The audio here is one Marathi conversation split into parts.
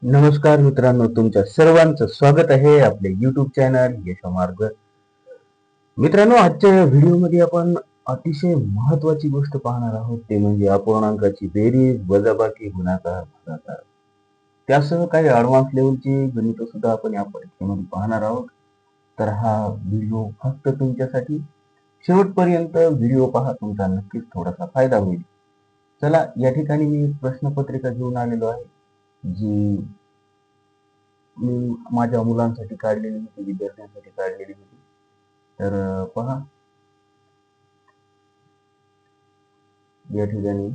नमस्कार मित्रांनो, तुमच्या सर्वांचं स्वागत आहे आपले YouTube चॅनल यशोमार्ग. मित्रांनो, आजच्या या व्हिडिओमध्ये आपण अतिशय महत्वाची गोष्ट पाहणार आहोत, ते म्हणजे अपूर्णांकाची बेरीज, वजाबाकी, गुणाकार, भागाकार. त्यासह काही ॲडव्हान्स लेवलची गणित सुद्धा आपण या परीक्षेमध्ये पाहणार आहोत. तर हा व्हिडिओ फक्त तुमच्यासाठी. शेवटपर्यंत व्हिडिओ पहा, तुमचा नक्कीच थोडासा फायदा होईल. चला, या ठिकाणी मी प्रश्नपत्रिका घेऊन आलेलो आहे, जी मी माझ्या मुलांसाठी काढलेली होती, विद्यार्थ्यांसाठी काढलेली होती. तर पहा, या ठिकाणी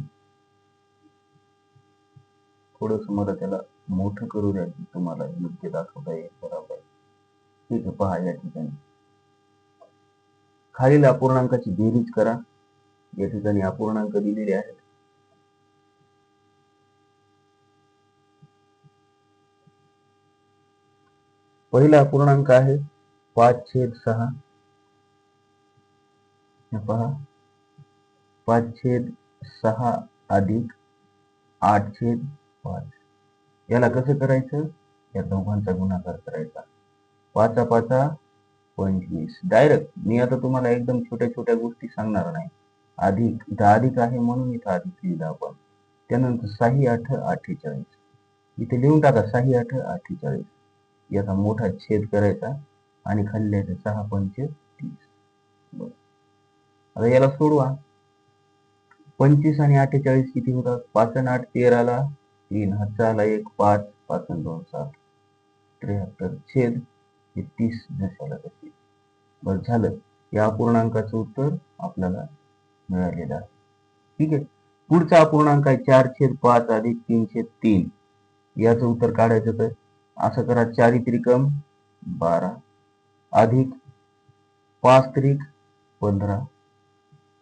थोडस मला त्याला मोठं करू द्या, की तुम्हाला योग्य दाखवता येईल. बरोबर, ठीक आहे. पहा, या ठिकाणी खालील अपूर्णांकाची बेरीज करा. या ठिकाणी अपूर्णांक दिलेले आहेत. पहिला अपूर्णांक आहे 5/6. पहा, 5/6 अधिक 8/5. याला कसं करायचं? या दोघांचा गुणाकार करायचा. 5 25. डायरेक्ट मी आता तुम्हाला एकदम छोट्या छोट्या गोष्टी सांगणार नाही. अधिक, इथं अधिक आहे म्हणून इथं अधिक लिहिलं आपण. त्यानंतर 6 8 48. इथे लिहून टाका 6 8 48. याचा मोठा छेद करायचा आणि खाली लिहायचं 6 पंचे 30. आता याला सोडवा. 25 आणि 48 किती होतात? 5 आणि 8 13ला, 3 हातचा आला 1, 5 5 आणि 2 7, 73 छेद हे 30 जशाला तसे. बरं झालं, या अपूर्णांकाचं उत्तर आपल्याला मिळालेलं आहे. ठीक आहे. पुढचा अपूर्णांक आहे 4/5 अधिक 3/3. याचं उत्तर काढायचं तर असं करा, 4 त्रिकम 12 अधिक 5 त्रिक 15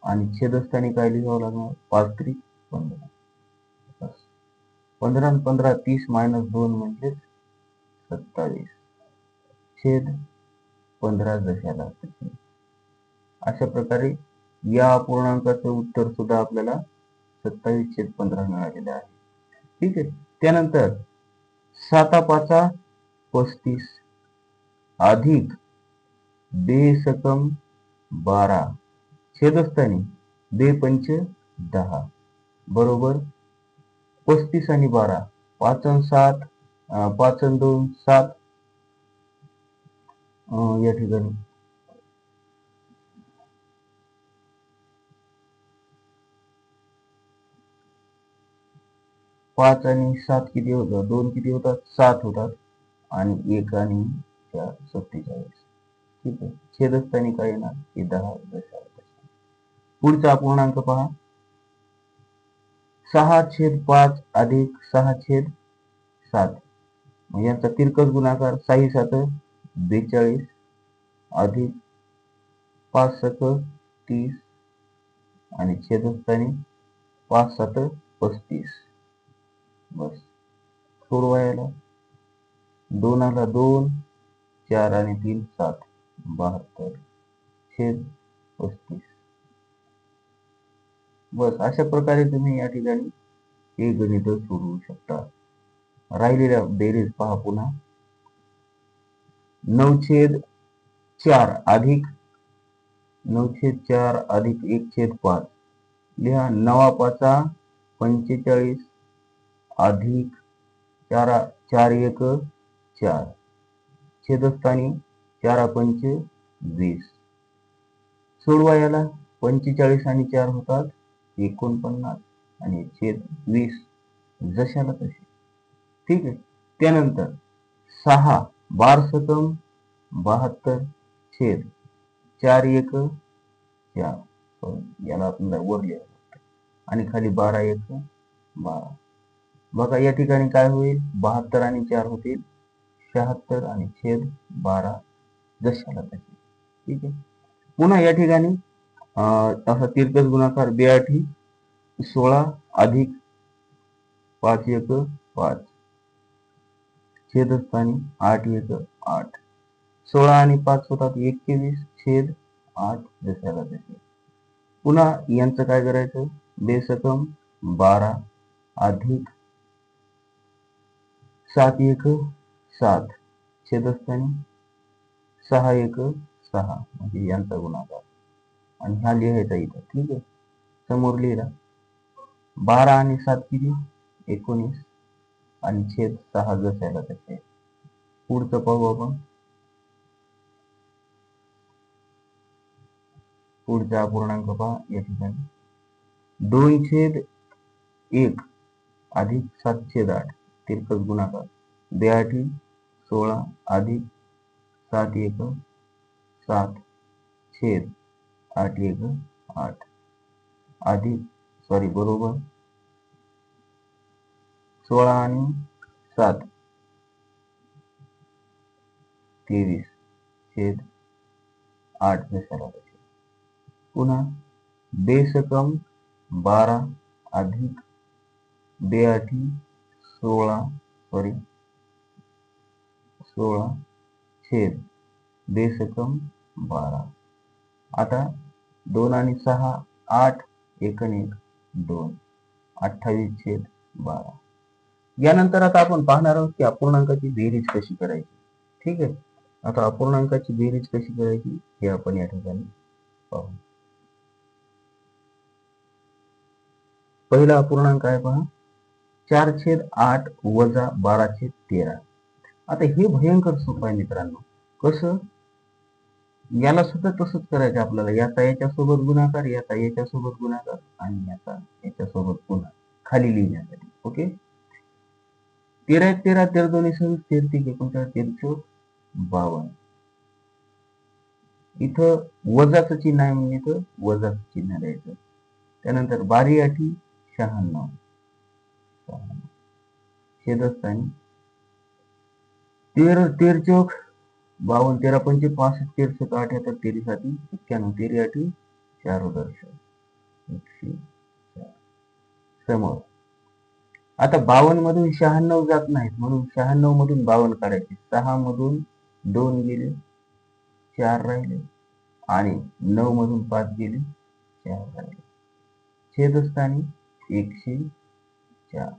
आणि छेदस्थानी काय लिहावं लागणार? 5 त्रिक 15. 15 आणि 15 30 मायनस 2 म्हणजे 27 छेद 15 जशाला तसे. अशा प्रकारे या अपूर्णांकाचं उत्तर सुद्धा आपल्याला 27/15 मिळालेलं आहे. ठीक आहे. त्यानंतर 7 35 अधिक 2 12 छेदस्थानी 2 10 बरोबर 35 आणि 12, 5 आणि 7, 5 आणि 2 7. या ठिकाणी 5 आणि 7 किती होतात? 2 किती होतात? 7 होतात. आणि 1 आणि 4 47. ठीक आहे. छेदस्थानी काय येणार? हे 10 दशांश. पुढचा अपूर्णांक पहा, 6/5 अधिक 6/7. यांचा तिरकस गुणाकार 6 7 42 अधिक 5 7 30 आणि छेदस्थानी 5 7 35. बस, सोडवायला 2 आला 2, 4 आणि 3 7, 72 छेद 35. बस, अशा प्रकारे तुम्ही या ठिकाणी हे गणित सोडवू शकता. राहिलेल्या बेरीज पहा पुन्हा. 9/4 अधिक 9/4 अधिक 1/5 लिहा. 9 45 अधिक 4 1 4 छेदस्थानी 4 पंचे 20. सोडवा याला. 45 आणि 4 होतात 49 आणि छेद 20 जशाला तसे. ठीक आहे. त्यानंतर 6 12 सकम 72 छेद 4 1 4. याला आपल्याला वर लिहायचं आणि खाली 12 1 12. बघा, या ठिकाणी काय होईल? 72 आणि 4 होतील 76 आणि छेद 12 जशाला तसे. ठीक आहे. पुन्हा या ठिकाणी असा तिरकस गुणाकार 82 16 अधिक 5 1 5 छेदस्थानी 8 1 8. 16 आणि 5 होतात 21 छेद 8 जशाला तसे. पुन्हा यांचं काय करायचं? 2 सकम 12 अधिक 7 एक 7 छेदस्थानी 6 एक 6 म्हणजे यांचा गुणाकार आणि हा लिहायचा इथं. ठीक आहे, समोर लिहिला. 12 आणि 7 किती 19 आणि छेद 6 जशाला तसे. पुढचं पाहू आपण. पुढचा अपूर्णांक पहा या ठिकाणी 2/1 अधिक 7/8 तिरकस गुणाकार 82 16 अधिक 7 एक 7 छेद 8 एक 8 अधिक बरोबर 16 आणि 7 23 छेद 8 जशाला तसे. पुन्हा बेसकम 12 अधिक 16 छेद बेसकम 12. आता 2 आणि 6 8 1 आणि 1 2 28 छेद 12. यानंतर आता आपण पाहणार आहोत की अपूर्णांकाची बेरीज कशी करायची. ठीक आहे, आता अपूर्णांकाची बेरीज कशी करायची हे आपण या ठिकाणी पाहू. पहिला अपूर्णांक आहे पहा 4/8 वजा 12/13. आता हे भयंकर सोपं आहे मित्रांनो. कसं, याला सुद्धा तसंच करायचं आपल्याला. याचा याच्यासोबत गुणाकार, याचा याच्यासोबत गुणाकार आणि याचा याच्यासोबत पुन्हा खाली लिहिण्यासाठी. ओके, 13 एक 13 13 दोन्ही 26 13 39 13 52. इथं वजाचं चिन्ह आहे म्हणून इथं वजाचं चिन्ह द्यायचं. त्यानंतर 12 8 96 छेदस्थानी 13 13 चौक 52 13 पंचे 65 13 सत 78 13 साती 91 13 8 4 दर्श 104 समोर. आता 52 मधून 96 जात नाहीत म्हणून 96 मधून 52 काढायचे. 6 मधून 2 गेले 4 राहिले आणि 9 मधून 5 गेले 4 राहिले. छेदस्थानी 104.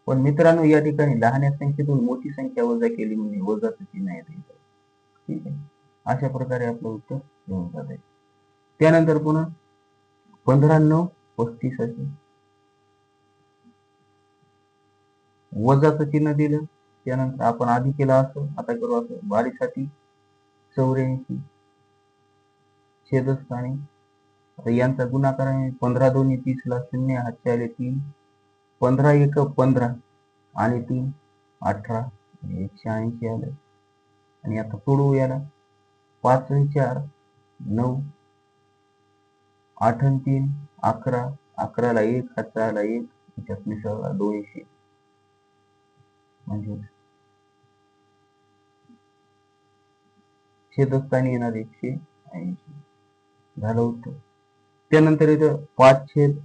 पण मित्रांनो या ठिकाणी लहान संख्येतून मोठी संख्या वजा केली म्हणजे वजाचं चिन्ह येते. ठीक आहे, अशा प्रकारे आपलं उत्तर येऊन जाते. त्यानंतर पुन्हा 15 9 35 असे वजाचं चिन्ह दिलं. त्यानंतर आपण आधी केला असं आता करू असं 12 साठी 84 छेदस्थानी. आता यांचा गुणाकार आहे 15 2 30 ला 0 हातचे आले 3 15 1 15 आणि 3 18 180 आलं. आणि आता सोडवू याला 5 आणि 4 9 8 आणि 3 11 11 ला 1 हातचा आला 1 याच्यात मिसळला 200 म्हणजे छेदस्थानी येणार 180 झालं उत्तर. त्यानंतर इथं 5 छेद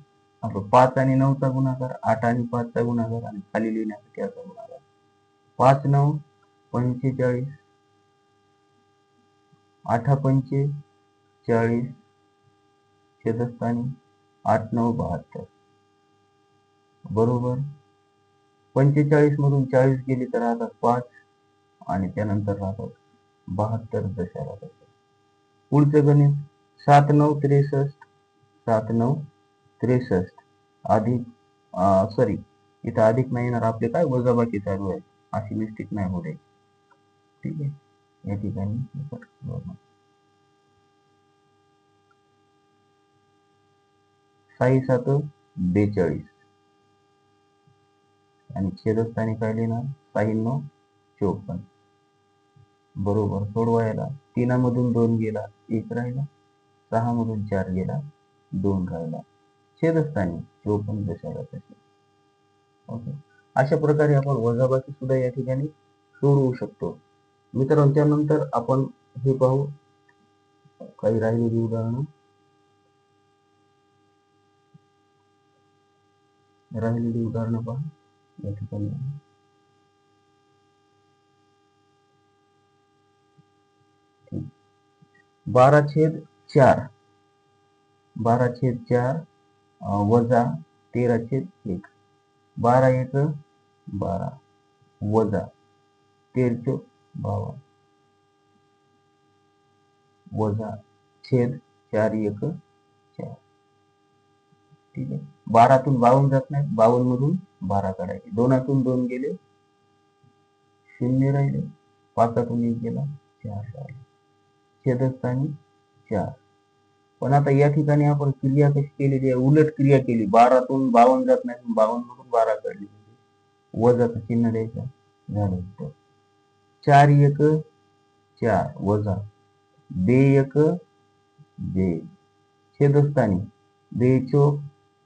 5 आणि 9 चा गुणाकार 8 आणि 5 चा गुणाकार आणि खाली लिहिण्यासाठी असा गुणाकार 5 9 45 8 पंचे 40 छेदस्थानी 8 9 72 बरोबर 45 मधून 40 गेली तर राहतात 5 आणि त्यानंतर राहतात 72 जशाला तसे. पुढचं गणित 7 9 63 7 9 63 अधिक इथं अधिक नाही येणार आपले काय वजाबाकी चालू आहे अशी मिस्टेक नाही होऊ द्यायची. ठीक आहे, या ठिकाणी 6 7 42 आणि छेदस्थानी काय लिहिणार 6 9 54 बरोबर. सोडवायला 3 मधून 2 गेला 1 राहिला 6 मधून 4 गेला 2 राहिला छेदस्थानी 54 जशाला तसे. ओके, अशा प्रकारे आपण वजाबाकी सुद्धा या ठिकाणी सोडवू शकतो मित्रांनो. त्यानंतर आपण हे पाहू काही राहिलेली उदाहरणं. पहा या ठिकाणी 12/4 12/4 वजा 13/1 12 1 12 वजा 13 52 वजा छेद 4 1 4. ठीक आहे. 12तून 52 जात नाही, 52 मधून 12 काढायचे. 2तून 2 गेले, 0 राहिले. 5तून 1 गेला, 4 राहिले. छेदस्थानी 4. पण आता या ठिकाणी आपण क्रिया कशी केलेली आहे, उलट क्रिया केली. 12तून 52 जात नाही, 52 मधून 12 काढली. वजाचं चिन्ह द्यायचं. झालं उत्तर. 4 1 4 वजा 2 1 2 छेदस्थानी 2 चोक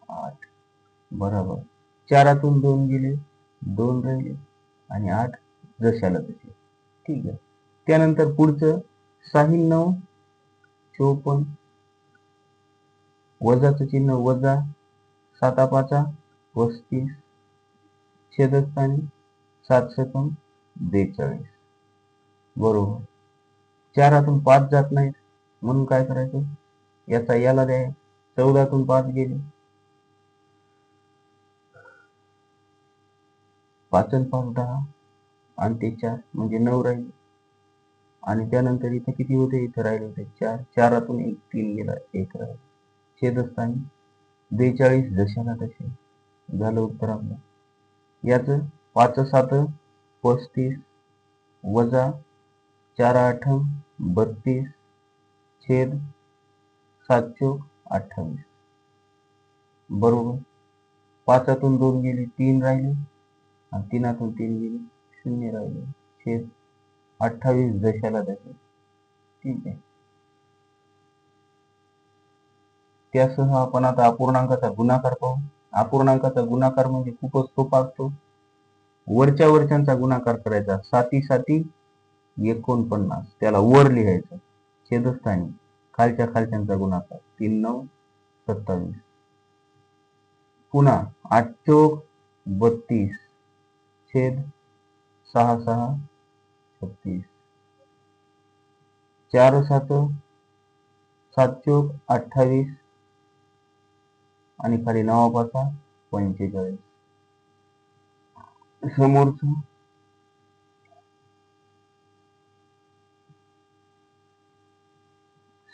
8 बरोबर. 4तून 2 गेले, 2 राहिले आणि 8 जशाला तसे. ठीक आहे. त्यानंतर पुढचं 6 9 54 वजाचं चिन्ह वजा 7 5 35 छेदस्थानी 7 7 42 बरोबर. 4तून 5 जात नाहीत म्हणून काय करायचं, याचा याला द्या. 14तून 5 गेले, 5 आणि 5 10 आणि ते 4 म्हणजे 9 राहिले. आणि त्यानंतर इथे किती होते, इथे राहिले होते 4. 4तून 1 3 गेला, 1 राहिले. छेदस्थानी 42 जशाला तसे. झालं उत्तर आपलं. याच 5 7 35 वजा 4 8 32 छेद 7 चोक 28 बरोबर. 5तून 2 गेले, 3 राहिले आणि 3तून 3 गेले, 0 राहिले. छेद 28 जशाला तसे. ठीक आहे. त्यासह आपण आता अपूर्णांकाचा गुणाकार पाहू. अपूर्णांकाचा गुणाकार म्हणजे खूपच सोपा असतो. वरच्या वरच्यांचा गुणाकार करायचा. 7 7 49 त्याला वर लिहायचं. छेदस्थानी खालच्या खालच्यांचा गुणाकार 3 9 27. पुन्हा 8 चोक 32 छेद 6 6 36. 4 7 7 चोक 28 आणि खाली 9 5 45. समोरचं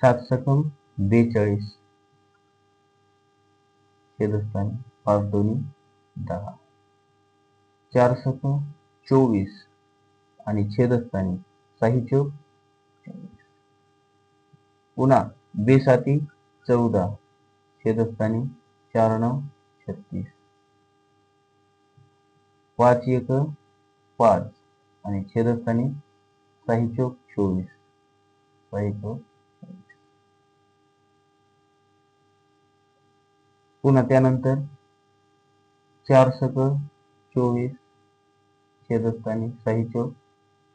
7 सकम 42 छेदस्थानी 5 2 10. 4 सकम 24 आणि छेदस्थानी 6 चोक 24. पुन्हा 2 7 14 छेदस्थानी 4 9 36. 5 1 5 आणि छेदस्थानी 6 चोक 24 6 चोक. पुन्हा त्यानंतर 4 सक 24 छेदस्थानी 6 चोक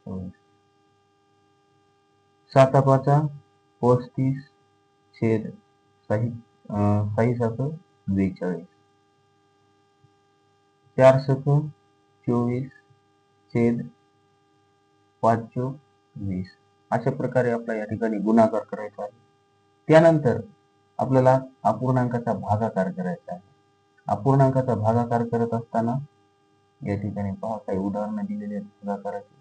24. 7 5 35 छेद 6 7 42. 4 सक 24 छेद 5 चोक 20. अशा प्रकारे आपला या ठिकाणी गुणाकार करायचा आहे. त्यानंतर आपल्याला अपूर्णांकाचा भागाकार करायचा आहे. अपूर्णांकाचा भागाकार करत असताना या ठिकाणी पहा काही उदाहरणं दिलेली आहेत भागाकाराची.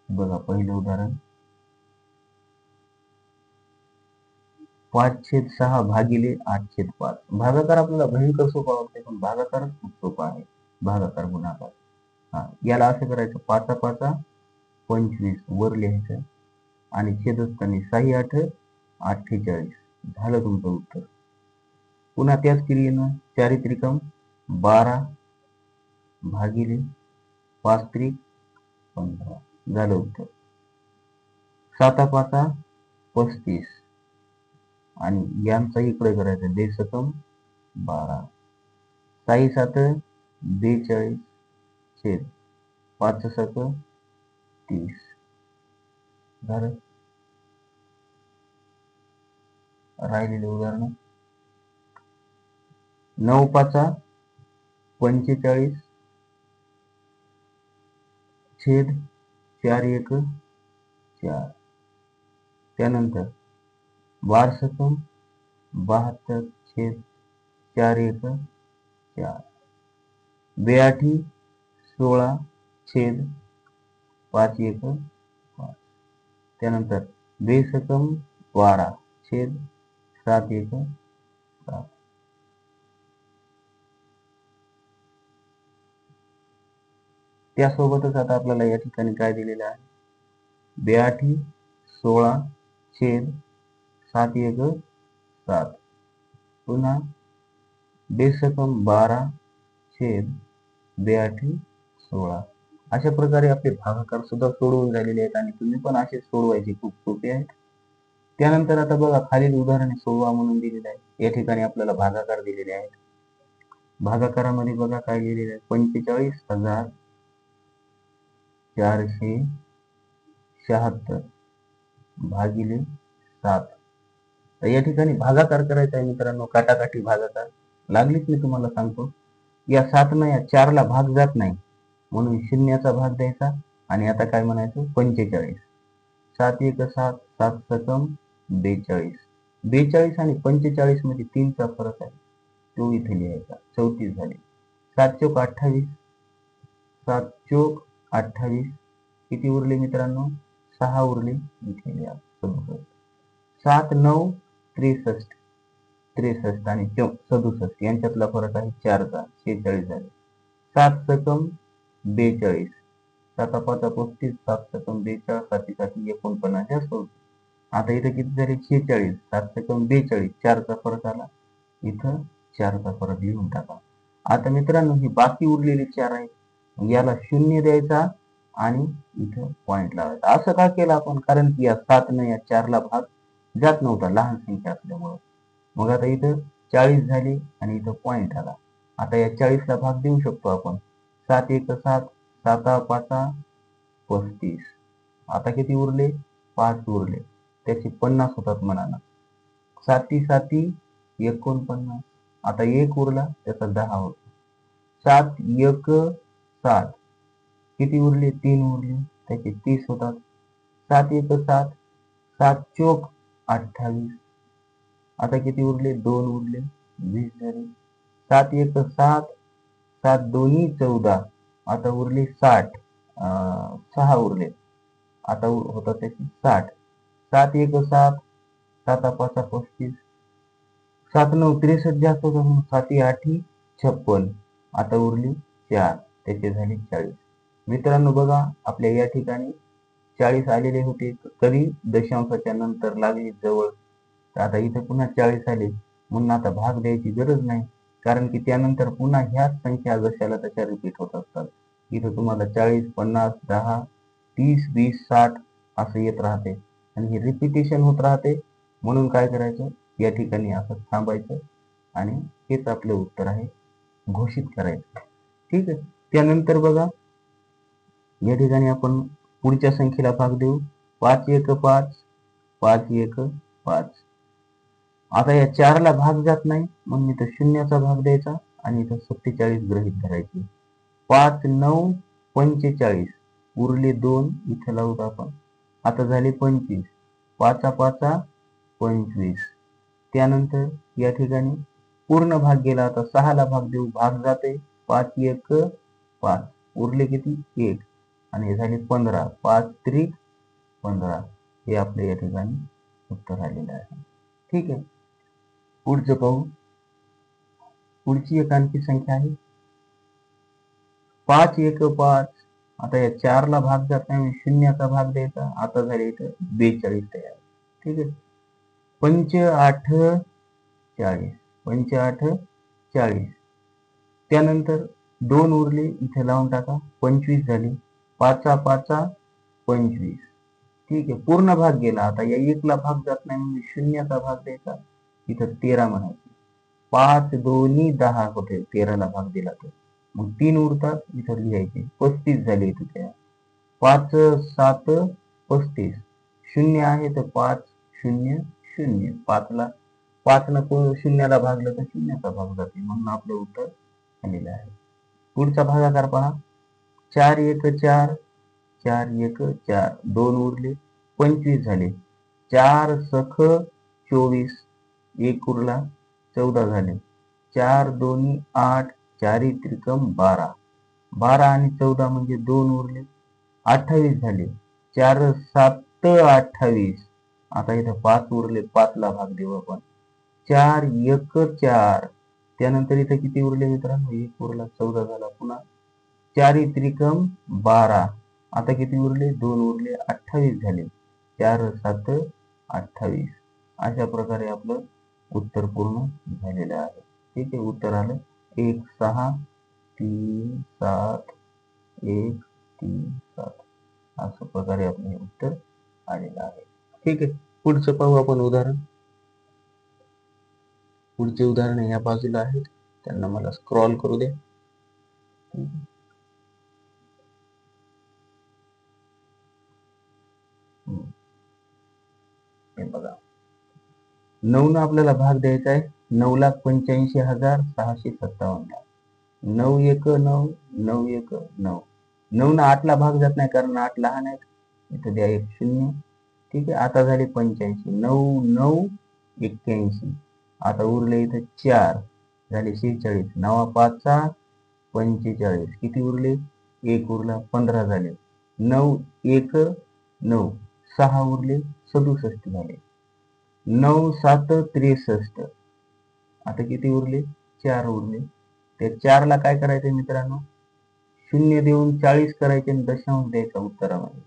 बघा पहिलं उदाहरण 5/6 भागिले 8/5. भागाकार आपल्याला भयंकर सोपा वाटते पण भागाकारच खूप सोपा आहे. भागाकार गुणाकार याला असं करायचं 5 5 25 वर लिहायचं आणि छेदस्थानी 6 8 48. झालं तुमचं उत्तर. पुन्हा त्याच क्रियेनं 4 त्रिकम 12 भागिले 5 त्रिक 15. झालं उत्तर. 7 5 35 आणि यांचा इकडे करायचं 2 सकम 12 6 7 42 छेद 5 सक 30. झालं. राहिलेले उदाहरण 9 5 45 छेद 4 1 4. त्यानंतर 12 सकम 72 छेद 4 1 4. बेआठी 16 छेद 5 एक 5. त्यानंतर बेसकम 12 छेद 7 एक 7. त्यासोबतच आता आपल्याला या ठिकाणी काय दिलेलं आहे, बेआठी 16 छेद 7 एक 7. पुन्हा बेसकम 12 छेद बेआठी 16. अशा प्रकारे आपले भागाकार सुद्धा सोडवून झालेले आहेत आणि तुम्ही पण असे सोडवायचे, खूप सोपे आहेत. त्यानंतर आता बघा खालील उदाहरणे सोडवा म्हणून दिलेले आहे. या ठिकाणी आपल्याला भागाकार दिलेले आहेत. भागाकारामध्ये बघा काय लिहिलेलं आहे, 45,476 भागिले 7. तर या ठिकाणी भागाकार करायचा आहे मित्रांनो, काटाकाटी भागाकार. लागलीच मी तुम्हाला सांगतो, या 7 या 4ला भाग जात नाही म्हणून शून्याचा भाग द्यायचा आणि आता काय म्हणायचं 45. 7 एक 7, 7 सकम 42. 42 आणि 45 मध्ये 3चा फरक आहे, तो इथे लिहायचा. 34 झाले. 7 चोक 28, 7 चोक 28. किती उरले मित्रांनो, 6 उरले, इथे लिहा 67. 7 9 63, 63 आणि 67 यांच्यातला फरक आहे 4चा, 46 झाले. 7 सकम 42, 7 5 35, 7 सकम 42, 7 7 49 जास्त होते. आता इथं किती झाले 46, 7 सकम 42, 4चा फरक आला, इथं 4चा फरक लिहून टाका. आता मित्रांनो ही बाकी उरलेले 4 आहेत, याला 0 द्यायचा आणि इथं पॉइंट लावायचा. असं का केलं आपण, कारण की या 7 या 4ला भाग जात नव्हता लहान संख्या असल्यामुळं. मग आता इथं 40 झाले आणि इथं पॉइंट आला. आता या 40ला भाग देऊ शकतो आपण. 7 एक 7, 7 5 35. आता किती उरले, 5 उरले, त्याचे 50 होतात मनानं. 7 7 49. आता 1 उरला, त्याचा 10 होतो. 7 1 7. किती उरले, 3 उरले, त्याचे 30 होतात. 7 1 7, 7 चोक 28. आता किती उरले, 2 उरले, 20 झाले. 7 1 7, 7 2 14. आता उरले 60, 6 उरले, आता होतात त्याचे 60. 7 1 7, 7 5 35. 7 9 63 जास्त होतं म्हणून 7 8 56. आता उरली 4, त्याचे झाले 40. मित्रांनो बघा आपल्या या ठिकाणी 40 आलेले होते, कधी दशांशाच्या नंतर लागले जवळ. तर आता इथं पुन्हा 40 आले म्हणून आता भाग द्यायची गरज नाही, कारण की त्यानंतर पुन्हा ह्याच संख्या जशाला तशा रिपीट होत असतात. इथं तुम्हाला 40 50 10 30 20 60 असं येत राहते आणि हे रिपिटेशन होत राहते. म्हणून काय करायचं, या ठिकाणी असं थांबायचं आणि हेच आपलं उत्तर आहे घोषित करायचं. ठीक आहे. त्यानंतर बघा या ठिकाणी आपण पुढच्या संख्येला भाग देऊ. 5 1 5, 5 1 5. आता या 4ला भाग जात नाही म्हणून इथं शून्याचा भाग द्यायचा आणि इथं 47 गृहीत धरायची. 5 9 45. उरले 2, इथं लावू आपण. आता झाले 25. 5 5 25. त्यानंतर या ठिकाणी पूर्ण भाग गेला, आता 6ला भाग देऊ, भाग जाते. 5 1 5. उरले किती, 1 आणि हे झाले 15. 5 3 15. हे आपल्या या ठिकाणी उत्तर आलेलं आहे. ठीक आहे. पुढचं पाहू. पुढची एक आणखी संख्या आहे 5 1 5. आता या 4ला भाग जात नाही, शून्याचा भाग द्यायचा. आता झाले इथं 42 तयार. ठीक आहे. 5 8 40, 5 8 40. त्यानंतर 2 उरले, इथे लावून टाका. 25 झाले. 5 5 25. ठीक आहे. पूर्ण भाग गेला, आता या 1ला भाग जात नाही म्हणजे शून्याचा भाग द्यायचा. इथं 13 म्हणायचे. 5 2 10 होते, 13ला भाग दिला तर मग 3 उरतात, इथं लिहायचे. 35 झाले इथे तयार. 5 7 35. शून्य आहे तर 5 0 0. 5ला 5 नको, शून्याला भागलं तर शून्याचा भाग जाते, म्हणून आपलं उत्तर आलेलं आहे. पुढचा भागाकार पहा. 4 1 4, 4 1 4. 2 उरले, 25 झाले. 4 सख 24. 1 उरला, 14 झाले. 4 2 8 4 त्रिकम 12, 12 आणि 14 म्हणजे 2 उरले, 28 झाले. 4 7 28. आता इथं 5 उरले, 5 ला भाग देऊ आपण. 4 1 4. त्यानंतर इथं किती उरले मित्रांनो? 1 उरला, 14 झाला. पुन्हा 4 त्रिकम 12. आता किती उरले? 2 उरले, 28 झाले. 4 7 28. अशा प्रकारे आपलं उत्तर पूर्ण झालेलं आहे. ठीक आहे, उत्तर आलं 1 6 3 7 1 3 7. अशा प्रकारे आपलं हे उत्तर आलेलं आहे. ठीक आहे, पुढचं पाहू आपण उदाहरण. पुढचे उदाहरण या बाजूला आहेत, त्यांना मला स्क्रॉल करू द्या. हे बघा, 9 आपल्याला भाग द्यायचा आहे. 9,85,657. 9 1 9 9 1 9. 9 ना 8 ला भाग जात नाही, कारण 8 लहान आहेत. इथं द्या एक 0. ठीक आहे, आता झाले 85. 9 9 81. आता उरले इथं 4 झाले 46. 9 5 45. किती उरले? 1 उरला, 15 झाले. 9 1 9. 6 उरले, 67 झाले. 9 7 63. आता किती उरले? 4 उरले. त्या 4 ला काय करायचं मित्रांनो? 0 देऊन 40 करायचे आणि दशांश द्यायचा उत्तरामध्ये.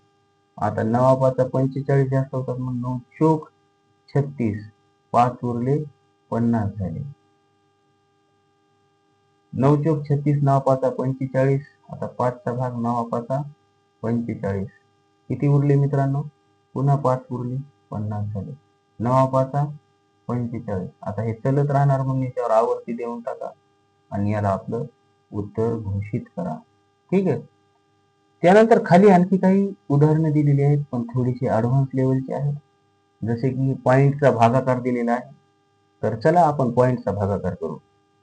आता 9 5 45 जास्त होतात, मग 9 चोक 36. 5 उरले, 50 झाले. 9 चोक 36, 9 5 45. आता 5 चा भाग 9 5 45. किती उरले मित्रांनो? पुन्हा 5 उरले, 50 झाले. 9 5 45. आता हे चलत राहणार, म्हणून याच्यावर आवर्ती देऊन टाका आणि याला आपलं उत्तर घोषित करा. ठीक आहे, त्यानंतर खाली आणखी काही उदाहरणं दिलेली आहेत, पण थोडीशी ऍडव्हान्स लेवलची आहेत. जसे की पॉइंटचा भागाकार दिलेला आहे. तर चला आपण पॉइंटचा भागाकार करू.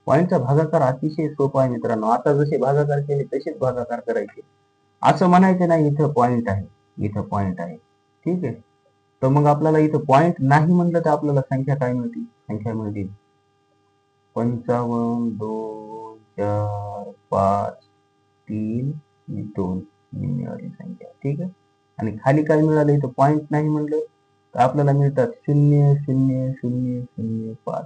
पॉइंटचा भागाकार अतिशय सोपा आहे मित्रांनो. आता जसे भागाकार केले तसेच भागाकार करायचे. असं म्हणायचं नाही इथं पॉइंट आहे, इथं पॉइंट आहे. ठीक आहे, तर मग आपल्याला इथं पॉइंट नाही म्हणलं तर आपल्याला संख्या काय मिळतील? संख्या मिळतील 55 2 4 5 3 2 ही मिळाली संख्या. ठीक आहे, आणि खाली काय मिळालं? इथं पॉइंट नाही म्हणलं तर आपल्याला मिळतात 0 0 0 0 5.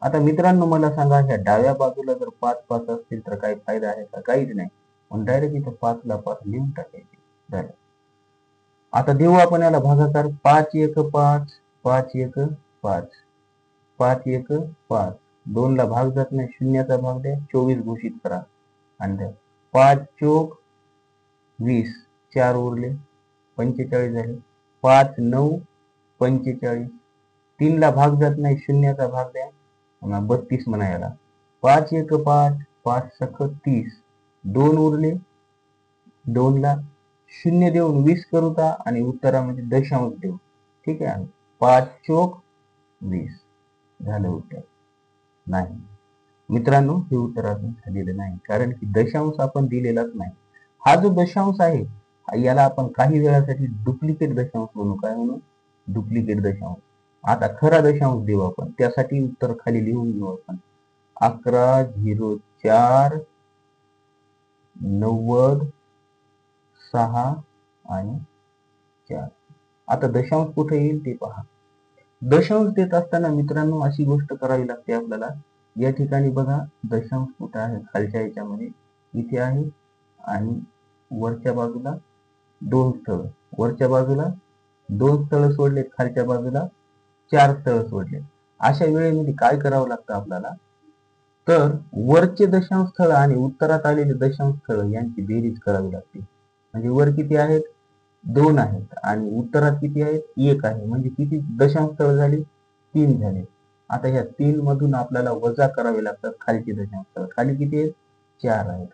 आता मित्रांनो मला सांगा, ह्या डाव्या बाजूला जर 5 5 असतील तर काही फायदा आहे का? काहीच नाही. पण डायरेक्ट इथं 5 ला 5 लिहून टाकायचे. झालं. आता देऊ आपण याला भागाकार. 5 1 5 5 1 5 5 1 5. 2 ला भाग जात नाही, शून्याचा भाग द्या, 24 घोषित करा आणि द्या. 5 चोक 20. 4 उरले, 45 झाले. 5 9 45. 3 ला भाग जात नाही, शून्याचा भाग द्या, 32 म्हणा याला. 5 1 5 5 सख 30. 2 उरले, 2 ला 0 देऊन 20 करू का आणि उत्तरामध्ये दशांश देऊ. ठीक आहे, 5 चोक 20 झालं उत्तर. नाही मित्रांनो, हे उत्तर अजून झालेलं नाही, कारण की दशांश आपण दिलेलाच नाही. हा जो दशांश आहे याला आपण काही वेळासाठी डुप्लिकेट दशांश म्हणू. काय म्हणू? डुप्लिकेट दशांश. आता खरा दशांश देऊ आपण, त्यासाठी उत्तर खाली लिहून घेऊ आपण. 11 04 90 6 आणि 4. आता दशांश कुठे येईल ते पहा. दशांश देत असताना मित्रांनो अशी गोष्ट करावी लागते आपल्याला. या ठिकाणी बघा दशांश कुठे आहे? खालच्या याच्यामध्ये इथे आहे, आणि वरच्या बाजूला 2 स्थळ. वरच्या बाजूला 2 स्थळ सोडलेत, खालच्या बाजूला 4 स्थळ सोडलेत. अशा वेळेमध्ये काय करावं लागतं आपल्याला? तर वरचे दशांश स्थळ आणि उत्तरात आलेले दशांश स्थळ यांची बेरीज करावी लागते. म्हणजे वर किती आहेत? 2 आहेत, आणि उत्तरात किती आहेत? 1 आहे. म्हणजे किती दशांश स्थळ झाले? 3 झाले. आता ह्या 3 मधून आपल्याला वजा करावे लागतात खालचे दशांश स्थळ. खाली किती आहेत? 4 आहेत.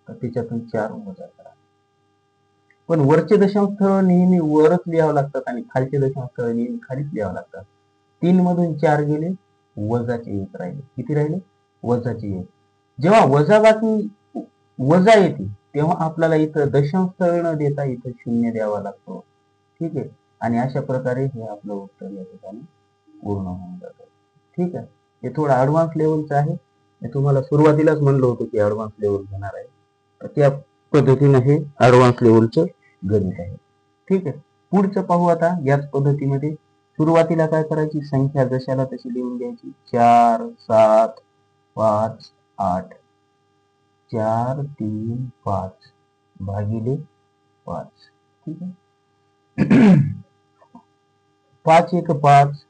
तर त्याच्यातून 4 वजा करा. पण वरचे दशांश स्थळ नेहमी वरच लिहावं लागतात आणि खालचे दशांश स्थळ नेहमी खालीच लिहावं लागतात. 3 मधून 4 गेले, वजाचे 1 राहिले. किती राहिले? वजाचे 1. जेव्हा वजाबाकी वजा येते तेव्हा आपल्याला इथं दशांश स्थळ न देता इथं 0 द्यावा लागतो. ठीक आहे, आणि अशा प्रकारे हे आपलं उत्तर या ठिकाणी पूर्ण होऊन जातं. ठीक आहे, हे थोडं ऍडव्हान्स लेवलचं आहे, मी तुम्हाला सुरुवातीलाच म्हणलं होतं की ऍडव्हान्स लेवल घेणार आहे, तर त्या पद्धतीने हे ऍडव्हान्स लेवलचं गणित आहे. ठीक आहे, पुढचं पाहू आता याच पद्धतीमध्ये. सुरुवातीला काय करायची, संख्या जशाला तशी लिहून घ्यायची. 4 7 5 8, 4 3 5 भागिले 5. ठीक आहे. 5 1 5,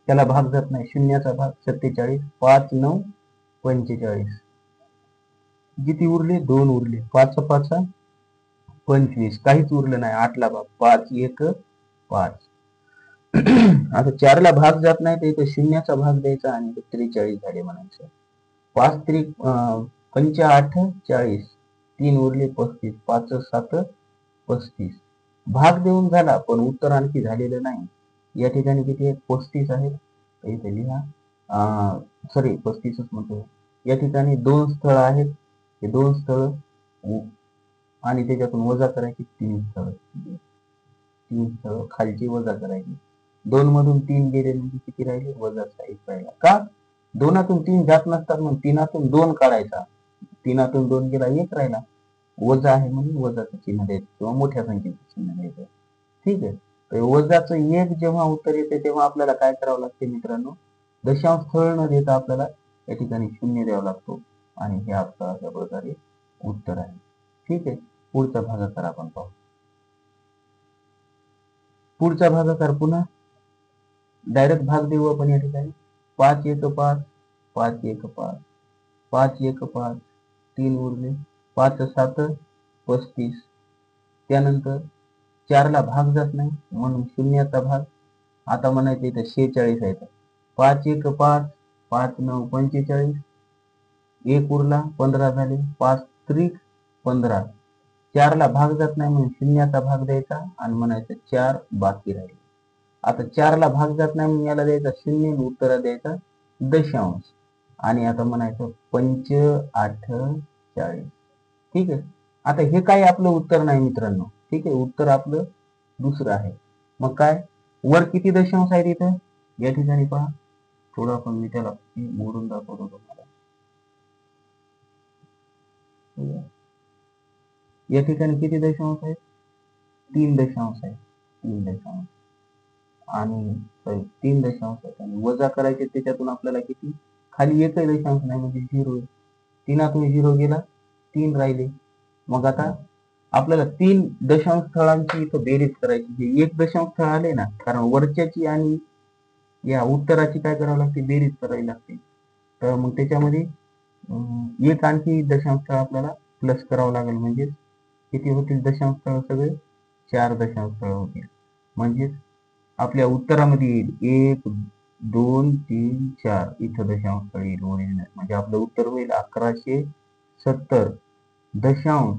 त्याला भाग जात नाही, शून्याचा भाग 47, 5 9 45. किती उरले, 2 उरले. 5 5 25, काहीच उरलं नाही. 8 ला भाग, 5 1 5. आता 4 ला भाग जात नाही, तर इथे शून्याचा भाग द्यायचा आणि 43 झाले म्हणायचं. 5 3 5 8 40, 3 उरले 35, 5 7 35. भाग देऊन झाला, पण उत्तर आणखी झालेलं नाही. या ठिकाणी किती आहेत, 35 आहेत. तर इथे लिहा, सॉरी 35च म्हणतो. या ठिकाणी 2 स्थळ आहेत, हे 2 स्थळ आणि त्याच्यातून वजा करायची 3 स्थळ. 3 स्थळ खालची वजा करायची. 2 मधून 3 गेले म्हणजे किती राहिले, वजाचा 1 राहिला. का, 2तून 3 जात नसतात, मग 3तून 2 काढायचा. 3तून 2 गेला, 1 राहिला. वजा आहे म्हणून वजाचं चिन्ह द्यायचं किंवा मोठ्या संख्येचं चिन्ह द्यायचं. ठीक आहे, तर वजाचं 1 जेव्हा उत्तर येते तेव्हा आपल्याला काय करावं लागते मित्रांनो, दशांश स्थळ न देता आपल्याला या ठिकाणी 0 द्यावा लागतो आणि हे आपलं अशा प्रकारे उत्तर आहे. ठीक आहे, पुढचा भागाकार आपण पाहू. पुढचा भागाकार पुन्हा डायरेक्ट भाग देऊ आपण या ठिकाणी. 5 1 5, 5 1 5, 5 1 5, 3 उरले. 5 7 35. त्यानंतर 4 ला भाग जात नाही म्हणून शून्याचा भाग. आता म्हणायचं इथे 46 आहे. 5 1 5, 5 9 45, 1 उरला, 15 झाले. 5 3 15. 4 ला भाग जात नाही म्हणून शून्याचा भाग द्यायचा आणि म्हणायचं 4 बाकी राहिले. आता 4 ला भाग जात नाही म्हणून याला द्यायचा 0, उत्तर द्यायचा दशांश आणि आता म्हणायचं 5 8 40. ठीक आहे, आता हे काही आपलं उत्तर नाही मित्रांनो. ठीक आहे, उत्तर आपलं दुसरं आहे. मग काय, वर किती दशांश आहेत इथं, या ठिकाणी पहा. थोडं आपण मी त्याला मोडून दाखवतो तुम्हाला. या ठिकाणी किती दशांश आहेत, 3 दशांश आहेत. 3 दशांश आणि 3 दशांश आहेत आणि वजा करायचे त्याच्यातून आपल्याला किती, खाली एकही दशांश नाही म्हणजे 0 आहे. 3तून 0 गेला, 3 राहिले. मग आता आपल्याला 3 दशांश स्थळांची इथं बेरीज करायची. हे 1 दशांश स्थळ आले ना, कारण वरच्याची आणि या उत्तराची काय करावं लागते, बेरीज करावी लागते. तर मग त्याच्यामध्ये एक आणखी दशांश स्थळ आपल्याला प्लस करावं लागेल. म्हणजे किती होतील दशांश स्थळ, सगळे 4 दशांश स्थळ होतील. म्हणजेच आपल्या उत्तरामध्ये येईल 1 2 3 4, इथं दशांश स्थळ येईल ओरिजिनल. म्हणजे आपलं उत्तर होईल 1170 दशांश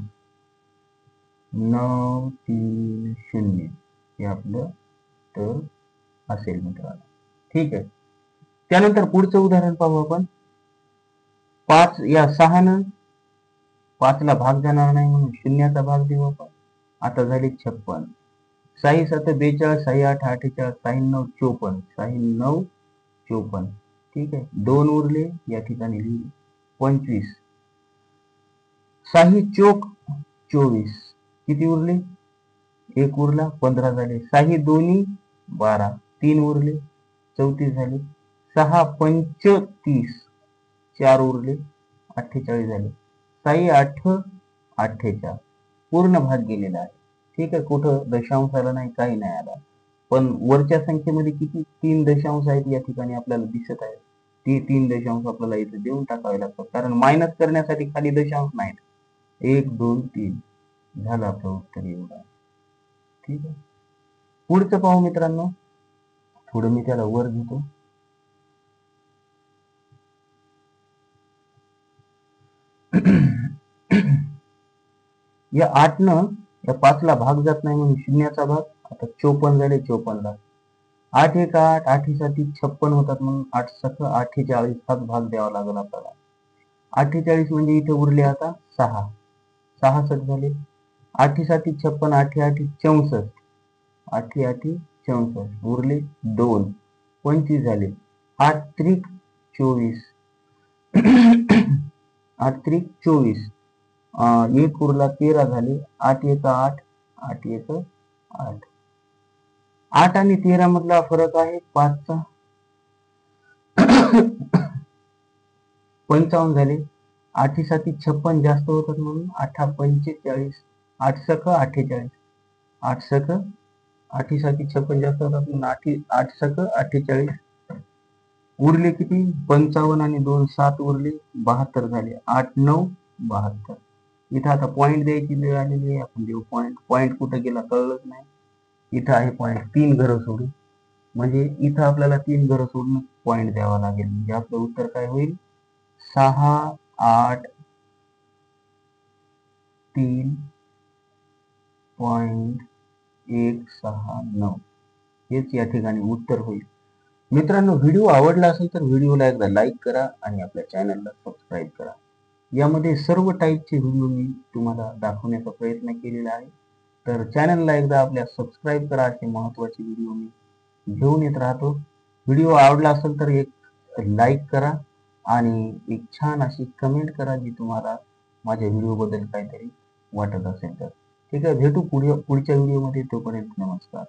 930. हे आपलं तर असेल मित्रांनो. ठीक आहे, त्यानंतर पुढचं उदाहरण पाहू आपण. 5 या 6 5 ला भाग जाणार नाही म्हणून शून्याचा भाग देऊ आपण. आता झाले 56. 6 7 42, 6 8 48, 6 9 54, 6 9 54. ठीक आहे, 2 उरले, या ठिकाणी लिहिले 25. 6 चोक 24, किती उरले, 1 उरला, 15 झाले. 6 दोन्ही 12, 3 उरले, 34 झाले. 6 पंच 30, 4 उरले, 48 झाले. 6 8 48, पूर्ण भाग गेलेला आहे. ठीक आहे, कुठं दशांश आला नाही, काही नाही आला. पण वरच्या संख्येमध्ये किती, 3 दशांश आहेत या ठिकाणी आपल्याला दिसत आहे. ते 3 दशांश आपल्याला इथे देऊन टाकावे लागतात, कारण मायनस करण्यासाठी खाली दशांश नाहीत. 1 2 3 झालं आपलं उत्तर एवढं. ठीक आहे, पुढचं पाहू मित्रांनो. थोडं मी त्याला वर घेतो. या 8 या 5 ला भाग जात नाही म्हणून शून्याचा भाग. आता 54 झाले, 54 ला 8 1 8, 8 साठी 56 होतात म्हणून 8 7 48 हाच भाग द्यावा लागेल आपल्याला. 48 म्हणजे इथे उरले आता 6, 6 7 झाले. 8 साठी 56, 8 8 64, 8 8 64 उरले 2, 25 झाले. 8 3 24, 8 त्रिक 24, एक उरला 13 झाले, 8 एक 8, 8 एक 8. 8 आणि 13 मधला फरक आहे 5चा. 55 झाले. 8 साती 56 जास्त होतात म्हणून 8 45, 8 सक 48, 8 सक 8 साती 56 जास्त होतात म्हणून 8 सक 48. उरले किती? 55 आणि 2 7 उरले, 72 झाले. 8 9 72. इथं आता पॉइंट द्यायची वेळ आलेली आहे. आपण देऊ पॉइंट. पॉइंट कुठं गेला कळलंच नाही. इथं आहे पॉइंट 3 घरं सोडून. म्हणजे इथं आपल्याला 3 घरं सोडून पॉइंट द्यावा लागेल. म्हणजे आपलं उत्तर काय होईल? 6 8 3.169 हेच या ठिकाणी उत्तर होईल. मित्रांनो, व्हिडिओ आवडला असेल तर व्हिडिओला एकदा लाईक करा आणि आपल्या चॅनलला सबस्क्राईब करा. यामध्ये सर्व टाईपचे व्हिडिओ मी तुम्हाला दाखवण्याचा प्रयत्न केलेला आहे. तर चॅनलला एकदा आपल्या सबस्क्राईब करा. असे महत्त्वाचे व्हिडिओ मी घेऊन येत राहतो. व्हिडिओ आवडला असेल तर एक लाईक करा आणि एक छान अशी कमेंट करा जी तुम्हाला माझ्या व्हिडिओबद्दल काहीतरी वाटत असेल तर. ठीक आहे, भेटू पुढच्या व्हिडिओमध्ये. तोपर्यंत नमस्कार.